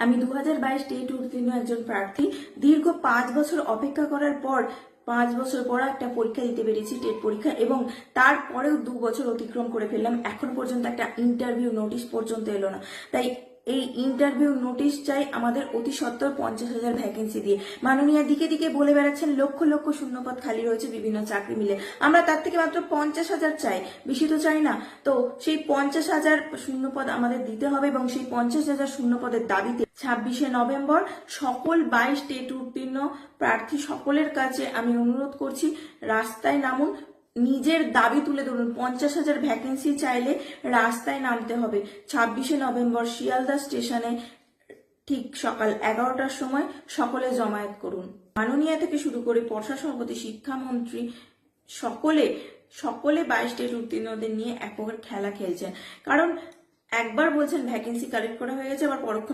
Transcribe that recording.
আমি 2022 টেট উত্তীর্ণ একজন প্রার্থী। দীর্ঘ 5 বছর অপেক্ষা করার পর 5 বছর পর একটা পরীক্ষা দিতে পেরেছি, টেট পরীক্ষা, এবং তারপরেও 2 বছর অতিক্রম করে ফেললাম। এখন পর্যন্ত একটা ইন্টারভিউ নোটিশ পর্যন্ত এলো না। তাই এই ইন্টারভিউ নোটিশ চাই আমাদের অতি সত্বর 50,000 ভ্যাকেন্সি দিয়ে। মাননীয় দিকে দিকে বলে বেড়াচ্ছেন লক্ষ লক্ষ শূন্যপদ খালি রয়েছে বিভিন্ন চাকরি মিলে। আমরা তার থেকে মাত্র 50,000 চাই, বেশি তো চাই না। তো সেই 50,000 শূন্যপদ আমাদের দিতে হবে এবং সেই 50,000 শূন্যপদের দাবিতে 26শে নভেম্বর সকল 22 টেট উত্তীর্ণ প্রার্থী সকলের কাছে আমি অনুরোধ করছি, রাস্তায় নামুন, নিজের দাবি তুলে ধরুন। 50,000 ভ্যাকেন্সি চাইলে রাস্তায় নামতে হবে। 26শে নভেম্বর শিয়ালদা স্টেশনে ঠিক সকাল 11টার সময় সকলে জমায়েত করুন। মাননীয় থেকে শুরু করে পর্ষদ সভাপতি, শিক্ষামন্ত্রী সকলে 22 টেট উত্তীর্ণদের নিয়ে এক প্রকার খেলা খেলছেন। কারণ একবার বলছেন ভ্যাকেন্সি কালেক্ট করা হয়ে গেছে, আবার পরোক্ষ